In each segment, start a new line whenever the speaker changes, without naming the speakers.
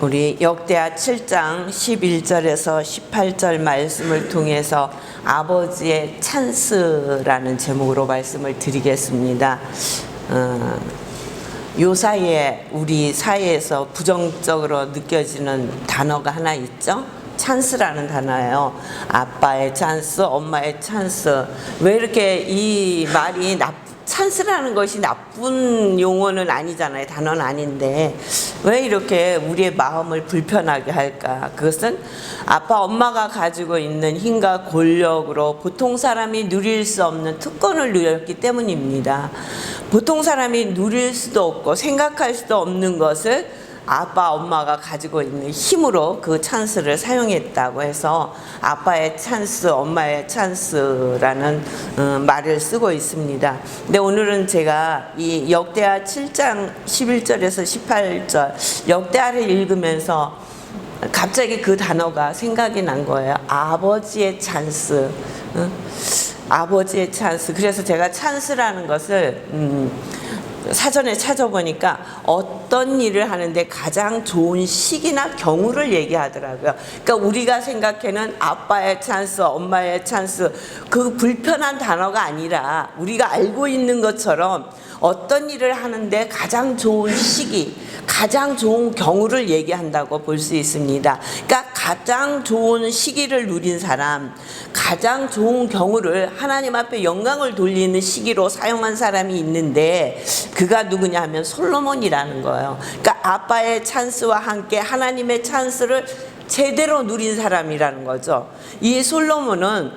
우리 역대하 7장 11절에서 18절 말씀을 통해서 아버지의 찬스라는 제목으로 말씀을 드리겠습니다. 요 사이에 우리 사회에서 부정적으로 느껴지는 단어가 하나 있죠? 찬스라는 단어예요. 아빠의 찬스, 엄마의 찬스. 왜 이렇게 이 말이 찬스라는 것이 나쁜 용어는 아니잖아요. 단어는 아닌데 왜 이렇게 우리의 마음을 불편하게 할까? 그것은 아빠, 엄마가 가지고 있는 힘과 권력으로 보통 사람이 누릴 수 없는 특권을 누렸기 때문입니다. 보통 사람이 누릴 수도 없고 생각할 수도 없는 것을 아빠, 엄마가 가지고 있는 힘으로 그 찬스를 사용했다고 해서 아빠의 찬스, 엄마의 찬스라는 말을 쓰고 있습니다. 근데 오늘은 제가 이 역대하 7장 11절에서 18절 역대하를 읽으면서 갑자기 그 단어가 생각이 난 거예요. 아버지의 찬스. 아버지의 찬스. 그래서 제가 찬스라는 것을 사전에 찾아보니까 어떤 일을 하는데 가장 좋은 시기나 경우를 얘기하더라고요. 그러니까 우리가 생각하는 아빠의 찬스, 엄마의 찬스, 그 불편한 단어가 아니라 우리가 알고 있는 것처럼 어떤 일을 하는데 가장 좋은 시기, 가장 좋은 경우를 얘기한다고 볼 수 있습니다. 그러니까 가장 좋은 시기를 누린 사람, 가장 좋은 경우를 하나님 앞에 영광을 돌리는 시기로 사용한 사람이 있는데 그가 누구냐 하면 솔로몬이라는 거예요. 그러니까 아빠의 찬스와 함께 하나님의 찬스를 제대로 누린 사람이라는 거죠. 이 솔로몬은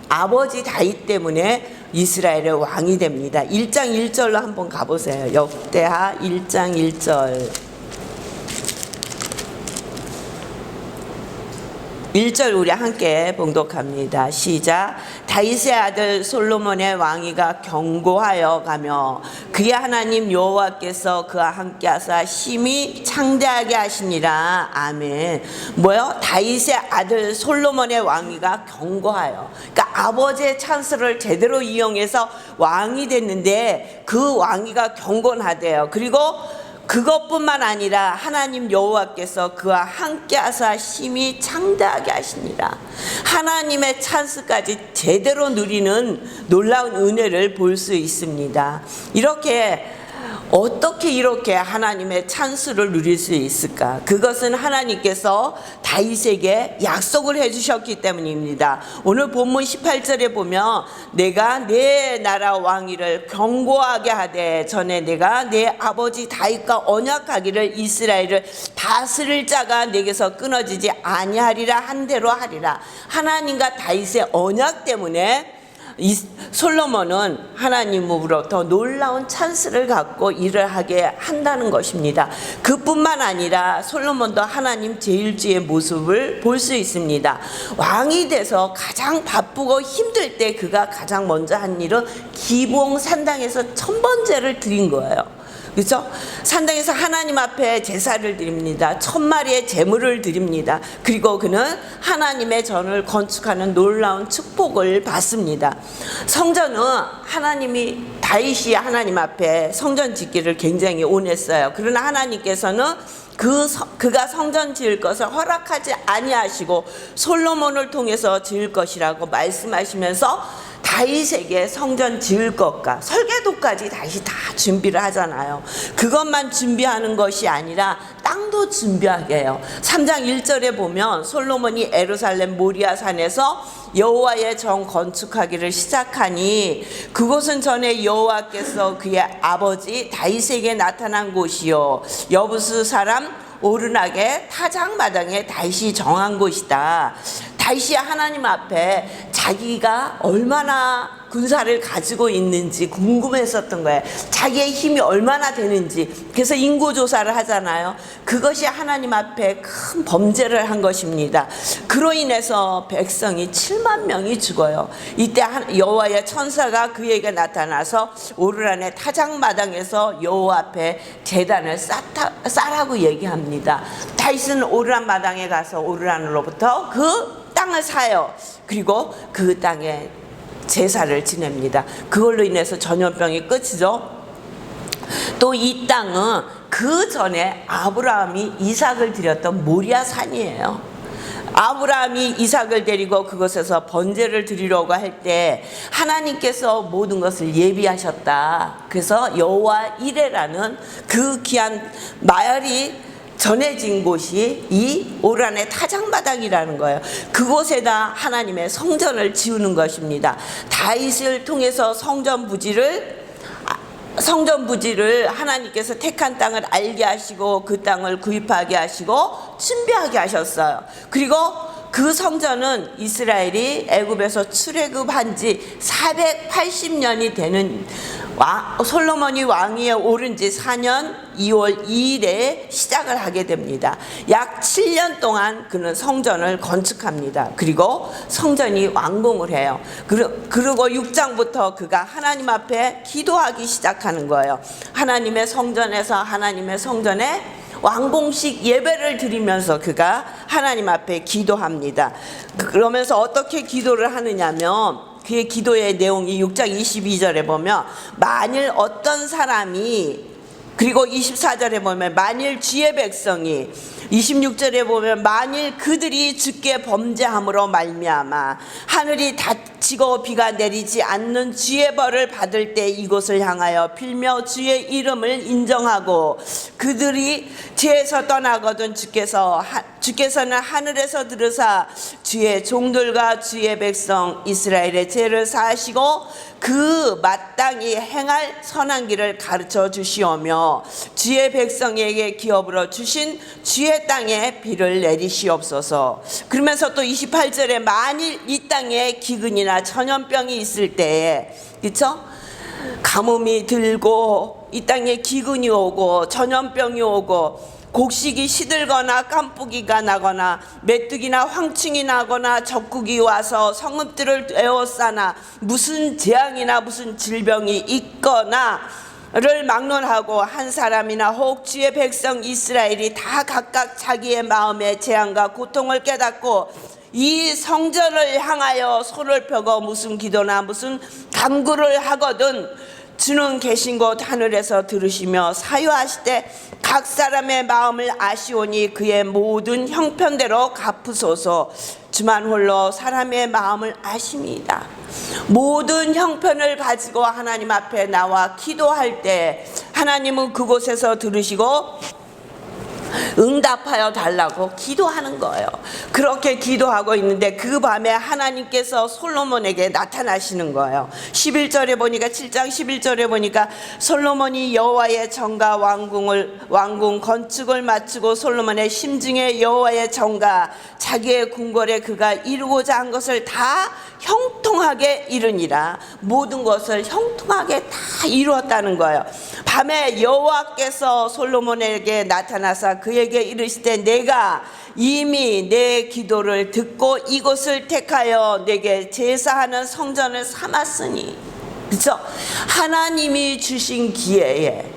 아버지 다윗 때문에 이스라엘의 왕이 됩니다. 1장 1절로 한번 가보세요. 역대하 1장 1절. 1절 우리 함께 봉독합니다. 시작. 다윗의 아들 솔로몬의 왕위가 견고하여 가며 그의 하나님 여호와께서 그와 함께 하사 심히 창대하게 하시니라. 아멘. 뭐요? 다윗의 아들 솔로몬의 왕위가 견고하여. 그러니까 아버지의 찬스를 제대로 이용해서 왕이 됐는데 그 왕위가 견고하대요. 그리고 그것뿐만 아니라 하나님 여호와께서 그와 함께 하사 심히 창대하게 하시니라. 하나님의 찬스까지 제대로 누리는 놀라운 은혜를 볼 수 있습니다. 어떻게 이렇게 하나님의 찬스를 누릴 수 있을까? 그것은 하나님께서 다윗에게 약속을 해주셨기 때문입니다. 오늘 본문 18절에 보면 내가 내 나라 왕위를 견고하게 하되 전에 내가 내 아버지 다윗과 언약하기를 이스라엘을 다스릴 자가 내게서 끊어지지 아니하리라 한 대로 하리라. 하나님과 다윗의 언약 때문에 솔로몬은 하나님으로부터 놀라운 찬스를 갖고 일을 하게 한다는 것입니다. 그뿐만 아니라 솔로몬도 하나님 제1주의 모습을 볼 수 있습니다. 왕이 돼서 가장 바쁘고 힘들 때 그가 가장 먼저 한 일은 기브온 산당에서 천번제를 드린 거예요. 그렇죠? 산당에서 하나님 앞에 제사를 드립니다. 1000마리의 제물을 드립니다. 그리고 그는 하나님의 전을 건축하는 놀라운 축복을 받습니다. 성전은 다윗이 하나님 앞에 성전 짓기를 굉장히 원했어요. 그러나 하나님께서는 그가 성전 지을 것을 허락하지 아니하시고 솔로몬을 통해서 지을 것이라고 말씀하시면서 다윗에게 성전 지을 것과 설계도까지 다시 다 준비를 하잖아요. 그것만 준비하는 것이 아니라 땅도 준비하게 해요. 3장 1절에 보면 솔로몬이 예루살렘 모리아 산에서 여호와의 정 건축하기를 시작하니 그곳은 전에 여호와께서 그의 아버지 다윗에게 나타난 곳이요 여부스 사람 오르락의 타작마당에 다윗이 정한 곳이다. 다윗이 하나님 앞에 자기가 얼마나 군사를 가지고 있는지 궁금했었던 거예요. 자기의 힘이 얼마나 되는지. 그래서 인구조사를 하잖아요. 그것이 하나님 앞에 큰 범죄를 한 것입니다. 그로 인해서 백성이 7만 명이 죽어요. 이때 여호와의 천사가 그에게 나타나서 오르란의 타작마당에서 여호와 앞에 제단을 쌓라고 얘기합니다. 다윗은 오르란 마당에 가서 오르란으로부터 그 땅을 사요. 그리고 그 땅에 제사를 지냅니다. 그걸로 인해서 전염병이 끝이죠. 또 이 땅은 그 전에 아브라함이 이삭을 드렸던 모리아 산이에요. 아브라함이 이삭을 데리고 그곳에서 번제를 드리려고 할 때 하나님께서 모든 것을 예비하셨다. 그래서 여호와 이레라는 그 귀한 마을이 전해진 곳이 이 오란의 타작마당이라는 거예요. 그곳에다 하나님의 성전을 지우는 것입니다. 다윗을 통해서 성전 부지를 하나님께서 택한 땅을 알게 하시고 그 땅을 구입하게 하시고 준비하게 하셨어요. 그리고 그 성전은 이스라엘이 애굽에서 출애굽한 지 480년이 되는 솔로몬이 왕위에 오른 지 4년 2월 2일에 시작을 하게 됩니다. 약 7년 동안 그는 성전을 건축합니다. 그리고 성전이 완공을 해요. 그리고 6장부터 그가 하나님 앞에 기도하기 시작하는 거예요. 하나님의 성전에서 하나님의 성전에 완공식 예배를 드리면서 그가 하나님 앞에 기도합니다. 그러면서 어떻게 기도를 하느냐면 그의 기도의 내용이 6장 22절에 보면 만일 어떤 사람이, 그리고 24절에 보면 만일 주의 백성이, 26절에 보면 만일 그들이 주께 범죄함으로 말미암아 하늘이 닫히고 비가 내리지 않는 주의 벌을 받을 때 이곳을 향하여 빌며 주의 이름을 인정하고 그들이 죄에서 떠나거든 주께서는 하늘에서 들으사 주의 종들과 주의 백성 이스라엘의 죄를 사하시고 그 마땅히 행할 선한 길을 가르쳐 주시오며 주의 백성에게 기업으로 주신 주의 땅에 비를 내리시옵소서. 그러면서 또 28절에 만일 이 땅에 기근이나 전염병이 있을 때에, 그렇죠? 가뭄이 들고 이 땅에 기근이 오고 전염병이 오고 곡식이 시들거나 깐뿌기가 나거나 메뚜기나 황충이 나거나 적국이 와서 성읍들을 에워싸나 무슨 재앙이나 무슨 질병이 있거나 를 막론하고 한 사람이나 혹 주의 백성 이스라엘이 다 각각 자기의 마음의 재앙과 고통을 깨닫고 이 성전을 향하여 손을 펴고 무슨 기도나 무슨 간구를 하거든 주는 계신 곳 하늘에서 들으시며 사유하시되 각 사람의 마음을 아시오니 그의 모든 형편대로 갚으소서. 주만 홀로 사람의 마음을 아십니다. 모든 형편을 가지고 하나님 앞에 나와 기도할 때 하나님은 그곳에서 들으시고 응답하여 달라고 기도하는 거예요. 그렇게 기도하고 있는데 그 밤에 하나님께서 솔로몬에게 나타나시는 거예요. 11절에 보니까 7장 11절에 보니까 솔로몬이 여호와의 정과 왕궁 건축을 마치고 솔로몬의 심중에 여호와의 정과 자기의 궁궐에 그가 이루고자 한 것을 다 형통하게 이루니라. 모든 것을 형통하게 다 이루었다는 거예요. 밤에 여호와께서 솔로몬에게 나타나사 그에게 이르시되 내가 이미 내 기도를 듣고 이곳을 택하여 내게 제사하는 성전을 삼았으니, 그렇죠? 하나님이 주신 기회에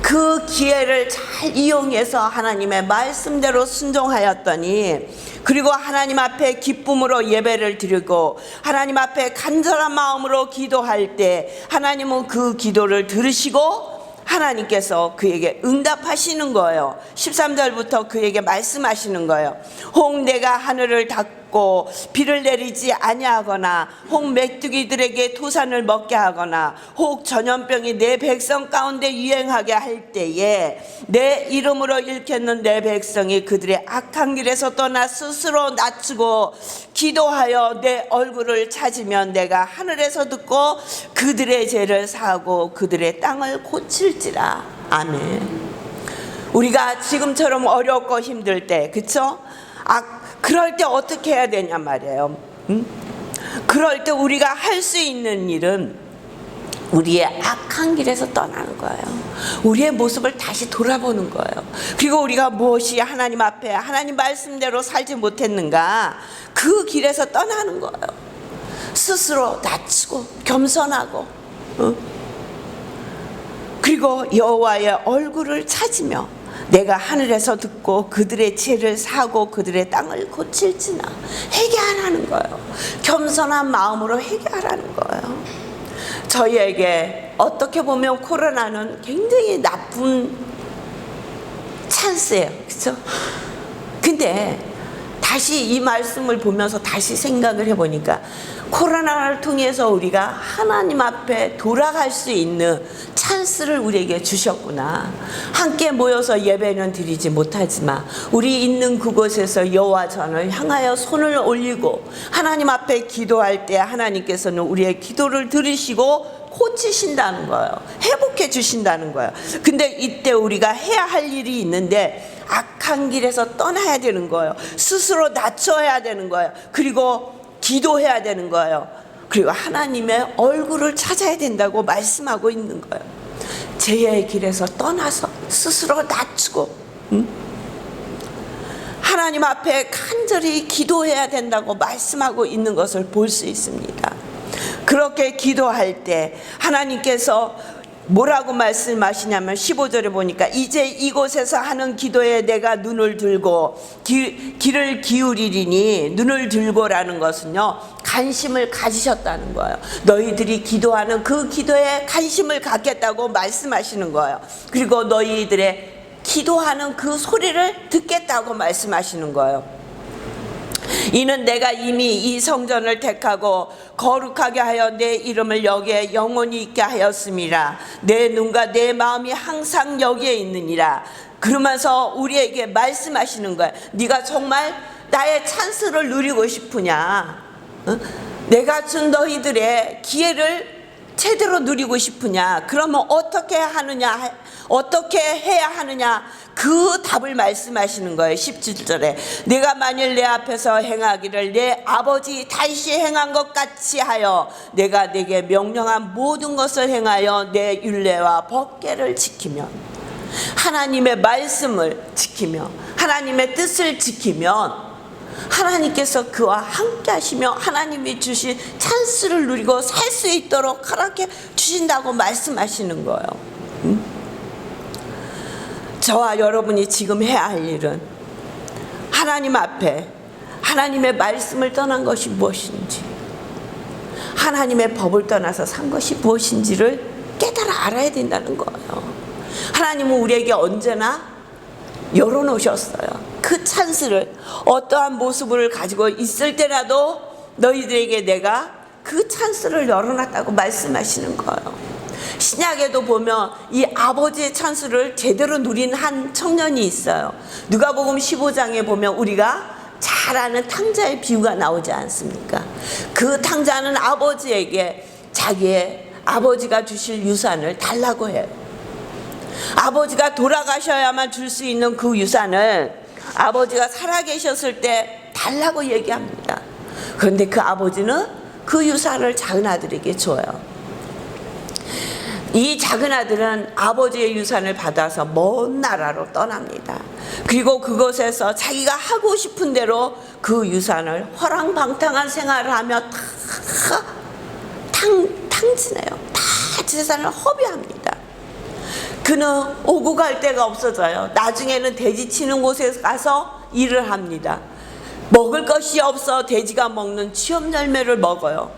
그 기회를 잘 이용해서 하나님의 말씀대로 순종하였더니, 그리고 하나님 앞에 기쁨으로 예배를 드리고 하나님 앞에 간절한 마음으로 기도할 때 하나님은 그 기도를 들으시고 하나님께서 그에게 응답하시는 거예요. 13절부터 그에게 말씀하시는 거예요. 혹 내가 하늘을 닫고 비를 내리지 아니하거나 혹 메뚜기들에게 토산을 먹게 하거나 혹 전염병이 내 백성 가운데 유행하게 할 때에 내 이름으로 일컫는 내 백성이 그들의 악한 길에서 떠나 스스로 낮추고 기도하여 내 얼굴을 찾으면 내가 하늘에서 듣고 그들의 죄를 사하고 그들의 땅을 고칠지라. 아멘. 우리가 지금처럼 어렵고 힘들 때, 그쵸? 그럴 때 어떻게 해야 되냐 말이에요. 그럴 때 우리가 할 수 있는 일은 우리의 악한 길에서 떠나는 거예요. 우리의 모습을 다시 돌아보는 거예요. 그리고 우리가 무엇이 하나님 앞에 하나님 말씀대로 살지 못했는가, 그 길에서 떠나는 거예요. 스스로 낮추고 겸손하고 그리고 여호와의 얼굴을 찾으며 내가 하늘에서 듣고 그들의 죄를 사고 그들의 땅을 고칠지나 회개하라는 거예요. 겸손한 마음으로 회개하라는 거예요. 저희에게 어떻게 보면 코로나는 굉장히 나쁜 찬스예요. 그렇죠? 근데 다시 이 말씀을 보면서 다시 생각을 해보니까 코로나를 통해서 우리가 하나님 앞에 돌아갈 수 있는 찬스를 우리에게 주셨구나. 함께 모여서 예배는 드리지 못하지만 우리 있는 그곳에서 여호와 전을 향하여 손을 올리고 하나님 앞에 기도할 때 하나님께서는 우리의 기도를 들으시고 고치신다는 거예요. 회복해 주신다는 거예요. 근데 이때 우리가 해야 할 일이 있는데 악한 길에서 떠나야 되는 거예요. 스스로 낮춰야 되는 거예요. 그리고 기도해야 되는 거예요. 그리고 하나님의 얼굴을 찾아야 된다고 말씀하고 있는 거예요. 죄의 길에서 떠나서 스스로 낮추고 하나님 앞에 간절히 기도해야 된다고 말씀하고 있는 것을 볼 수 있습니다. 그렇게 기도할 때 하나님께서 뭐라고 말씀하시냐면 15절에 보니까 이제 이곳에서 하는 기도에 내가 눈을 들고 귀를 기울이리니, 눈을 들고라는 것은요 관심을 가지셨다는 거예요. 너희들이 기도하는 그 기도에 관심을 갖겠다고 말씀하시는 거예요. 그리고 너희들의 기도하는 그 소리를 듣겠다고 말씀하시는 거예요. 이는 내가 이미 이 성전을 택하고 거룩하게 하여 내 이름을 여기에 영원히 있게 하였음이라. 내 눈과 내 마음이 항상 여기에 있느니라. 그러면서 우리에게 말씀하시는 거야. 네가 정말 나의 찬스를 누리고 싶으냐? 내가 준 너희들의 기회를 제대로 누리고 싶으냐? 그러면 어떻게 하느냐? 어떻게 해야 하느냐? 그 답을 말씀하시는 거예요. 17절에 내가 만일 내 앞에서 행하기를 내 아버지 다윗이 행한 것 같이 하여 내가 내게 명령한 모든 것을 행하여 내 율례와 법궤를 지키면, 하나님의 말씀을 지키며 하나님의 뜻을 지키면 하나님께서 그와 함께 하시며 하나님이 주신 찬스를 누리고 살 수 있도록 허락해 주신다고 말씀하시는 거예요. 저와 여러분이 지금 해야 할 일은 하나님 앞에 하나님의 말씀을 떠난 것이 무엇인지, 하나님의 법을 떠나서 산 것이 무엇인지를 깨달아 알아야 된다는 거예요. 하나님은 우리에게 언제나 열어놓으셨어요. 그 찬스를 어떠한 모습을 가지고 있을 때라도 너희들에게 내가 그 찬스를 열어놨다고 말씀하시는 거예요. 신약에도 보면 이 아버지의 찬스를 제대로 누린 한 청년이 있어요. 누가복음 15장에 보면 우리가 잘 아는 탕자의 비유가 나오지 않습니까? 그 탕자는 아버지에게 자기의 아버지가 주실 유산을 달라고 해요. 아버지가 돌아가셔야만 줄 수 있는 그 유산을 아버지가 살아계셨을 때 달라고 얘기합니다. 그런데 그 아버지는 그 유산을 작은 아들에게 줘요. 이 작은 아들은 아버지의 유산을 받아서 먼 나라로 떠납니다. 그리고 그곳에서 자기가 하고 싶은 대로 그 유산을 허랑방탕한 생활을 하며 다 탕진해요. 다 재산을 허비합니다. 그는 오고 갈 데가 없어져요. 나중에는 돼지 치는 곳에 가서 일을 합니다. 먹을 것이 없어 돼지가 먹는 취업 열매를 먹어요.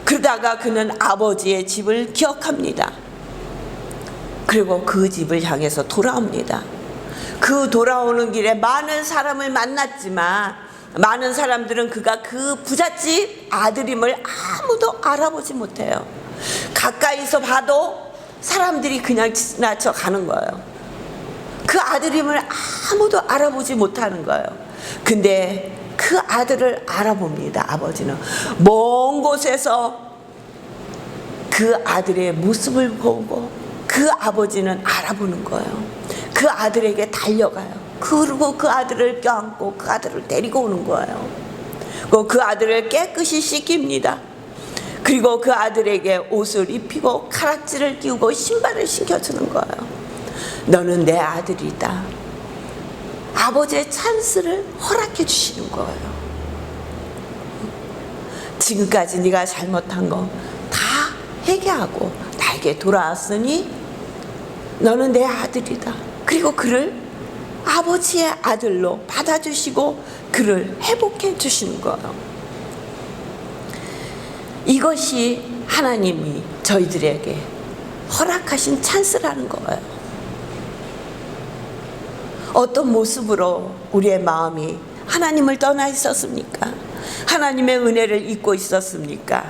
그러다가 그는 아버지의 집을 기억합니다. 그리고 그 집을 향해서 돌아옵니다. 그 돌아오는 길에 많은 사람을 만났지만 많은 사람들은 그가 그 부잣집 아들임을 아무도 알아보지 못해요. 가까이서 봐도 사람들이 그냥 지나쳐 가는 거예요. 그 아들임을 아무도 알아보지 못하는 거예요. 근데 그 아들을 알아봅니다. 아버지는 먼 곳에서 그 아들의 모습을 보고 그 아버지는 알아보는 거예요. 그 아들에게 달려가요. 그리고 그 아들을 껴안고 그 아들을 데리고 오는 거예요. 그 아들을 깨끗이 씻깁니다. 그리고 그 아들에게 옷을 입히고 가락지를 끼우고 신발을 신겨주는 거예요. 너는 내 아들이다. 아버지의 찬스를 허락해 주시는 거예요. 지금까지 네가 잘못한 거 다 회개하고 나에게 돌아왔으니 너는 내 아들이다. 그리고 그를 아버지의 아들로 받아주시고 그를 회복해 주시는 거예요. 이것이 하나님이 저희들에게 허락하신 찬스라는 거예요. 어떤 모습으로 우리의 마음이 하나님을 떠나 있었습니까? 하나님의 은혜를 잊고 있었습니까?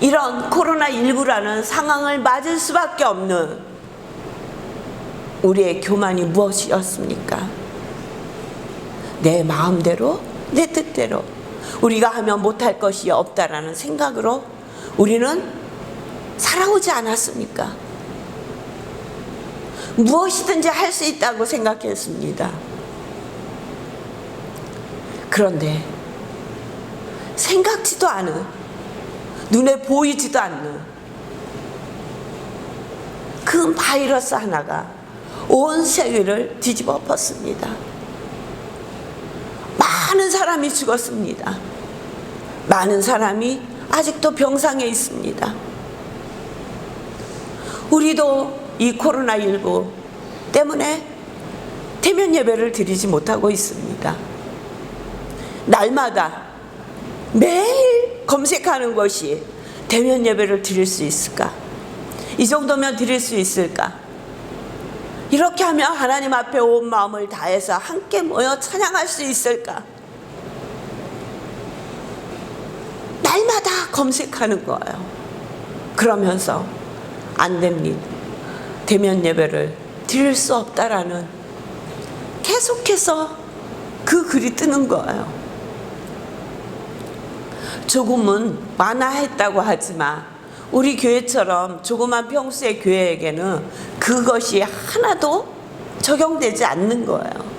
이런 코로나19라는 상황을 맞을 수밖에 없는 우리의 교만이 무엇이었습니까? 내 마음대로, 내 뜻대로 우리가 하면 못할 것이 없다라는 생각으로 우리는 살아오지 않았습니까? 무엇이든지 할 수 있다고 생각했습니다. 그런데 생각지도 않은, 눈에 보이지도 않는 그 바이러스 하나가 온 세계를 뒤집어 엎었습니다. 많은 사람이 죽었습니다. 많은 사람이 아직도 병상에 있습니다. 우리도 이 코로나19 때문에 대면 예배를 드리지 못하고 있습니다. 날마다 매일 검색하는 것이 대면 예배를 드릴 수 있을까? 이 정도면 드릴 수 있을까? 이렇게 하면 하나님 앞에 온 마음을 다해서 함께 모여 찬양할 수 있을까? 날마다 검색하는 거예요. 그러면서 안 됩니다. 대면 예배를 드릴 수 없다라는 계속해서 그 글이 뜨는 거예요. 조금은 완화했다고 하지만 우리 교회처럼 조그만 평수의 교회에게는 그것이 하나도 적용되지 않는 거예요.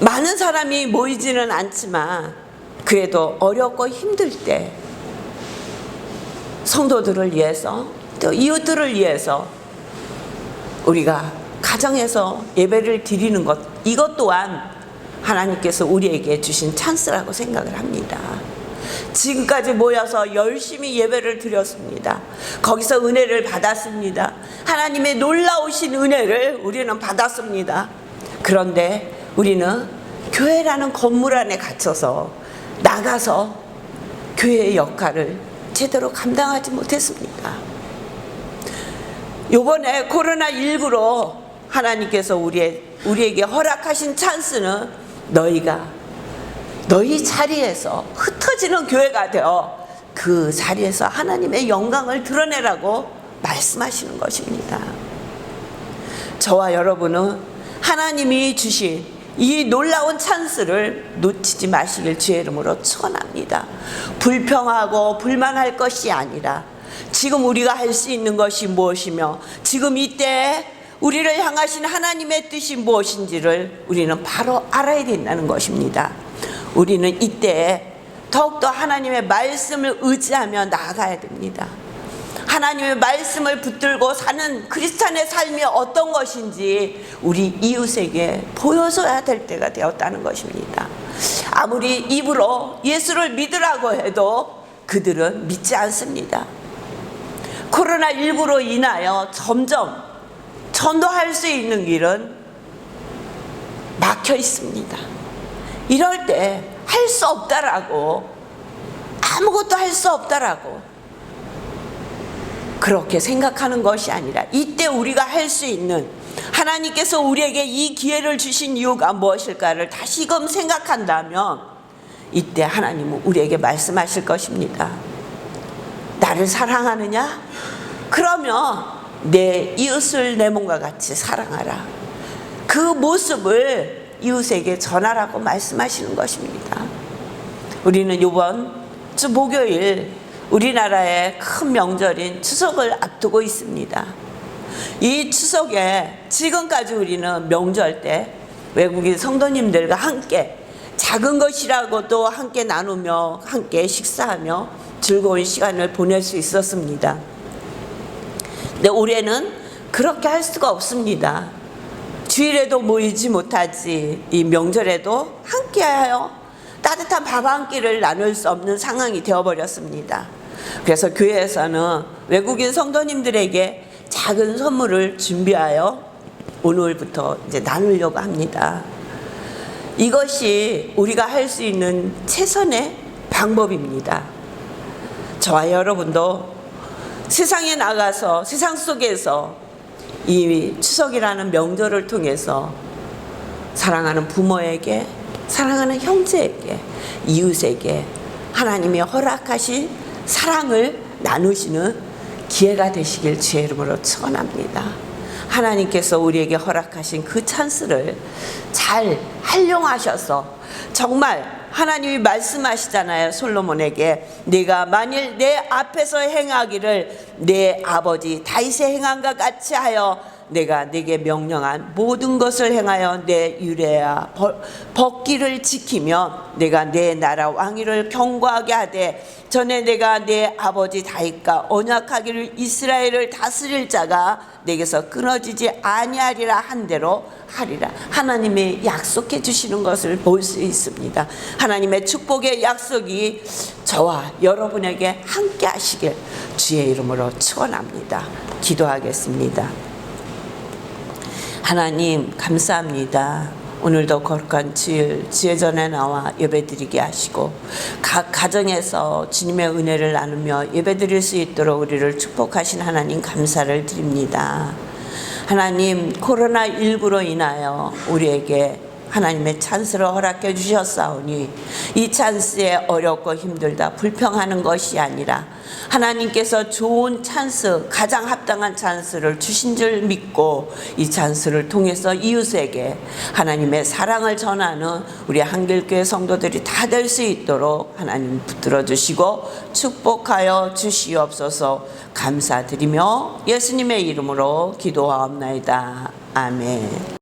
많은 사람이 모이지는 않지만 그래도 어렵고 힘들 때 성도들을 위해서 또 이웃들을 위해서 우리가 가정에서 예배를 드리는 것, 이것 또한 하나님께서 우리에게 주신 찬스라고 생각을 합니다. 지금까지 모여서 열심히 예배를 드렸습니다. 거기서 은혜를 받았습니다. 하나님의 놀라우신 은혜를 우리는 받았습니다. 그런데 우리는 교회라는 건물 안에 갇혀서 나가서 교회의 역할을 제대로 감당하지 못했습니다. 이번에 코로나19로 하나님께서 우리에게 허락하신 찬스는 너희가 너희 자리에서 흩어지는 교회가 되어 그 자리에서 하나님의 영광을 드러내라고 말씀하시는 것입니다. 저와 여러분은 하나님이 주신 이 놀라운 찬스를 놓치지 마시길 주의 이름으로 축원합니다. 불평하고 불만할 것이 아니라 지금 우리가 할 수 있는 것이 무엇이며 지금 이때 우리를 향하신 하나님의 뜻이 무엇인지를 우리는 바로 알아야 된다는 것입니다. 우리는 이때 더욱더 하나님의 말씀을 의지하며 나아가야 됩니다. 하나님의 말씀을 붙들고 사는 크리스찬의 삶이 어떤 것인지 우리 이웃에게 보여줘야 될 때가 되었다는 것입니다. 아무리 입으로 예수를 믿으라고 해도 그들은 믿지 않습니다. 코로나19로 인하여 점점 전도할 수 있는 길은 막혀 있습니다. 이럴 때 할 수 없다라고, 아무것도 할 수 없다라고 그렇게 생각하는 것이 아니라 이때 우리가 할 수 있는, 하나님께서 우리에게 이 기회를 주신 이유가 무엇일까를 다시금 생각한다면 이때 하나님은 우리에게 말씀하실 것입니다. 나를 사랑하느냐? 그러면 내 이웃을 내 몸과 같이 사랑하라. 그 모습을 이웃에게 전하라고 말씀하시는 것입니다. 우리는 이번 주 목요일 우리나라의 큰 명절인 추석을 앞두고 있습니다. 이 추석에 지금까지 우리는 명절 때 외국인 성도님들과 함께 작은 것이라고도 함께 나누며 함께 식사하며 즐거운 시간을 보낼 수 있었습니다. 근데 올해는 그렇게 할 수가 없습니다. 주일에도 모이지 못하지 이 명절에도 함께하여 따뜻한 밥 한 끼를 나눌 수 없는 상황이 되어버렸습니다. 그래서 교회에서는 외국인 성도님들에게 작은 선물을 준비하여 오늘부터 이제 나누려고 합니다. 이것이 우리가 할 수 있는 최선의 방법입니다. 저와 여러분도 세상에 나가서 세상 속에서 이 추석이라는 명절을 통해서 사랑하는 부모에게, 사랑하는 형제에게, 이웃에게 하나님이 허락하신 사랑을 나누시는 기회가 되시길 주의 이름으로 축원합니다. 하나님께서 우리에게 허락하신 그 찬스를 잘 활용하셔서 정말 하나님이 말씀하시잖아요. 솔로몬에게 네가 만일 내 앞에서 행하기를 내 아버지 다윗의 행함과 같이 하여 내가 네게 명령한 모든 것을 행하여 내 유래와 법기를 지키면 내가 내 나라 왕위를 견고하게 하되 전에 내가 내 아버지 다윗과 언약하기를 이스라엘을 다스릴 자가 내게서 끊어지지 아니하리라 한 대로 하리라. 하나님이 약속해 주시는 것을 볼 수 있습니다. 하나님의 축복의 약속이 저와 여러분에게 함께 하시길 주의 이름으로 축원합니다. 기도하겠습니다. 하나님 감사합니다. 오늘도 거룩한 주일 지혜전에 나와 예배드리게 하시고 각 가정에서 주님의 은혜를 나누며 예배드릴 수 있도록 우리를 축복하신 하나님 감사를 드립니다. 하나님 코로나19로 인하여 우리에게 하나님의 찬스를 허락해 주셨사오니 이 찬스에 어렵고 힘들다 불평하는 것이 아니라 하나님께서 좋은 찬스, 가장 합당한 찬스를 주신 줄 믿고 이 찬스를 통해서 이웃에게 하나님의 사랑을 전하는 우리 한길교회 성도들이 다 될 수 있도록 하나님 붙들어 주시고 축복하여 주시옵소서. 감사드리며 예수님의 이름으로 기도하옵나이다. 아멘.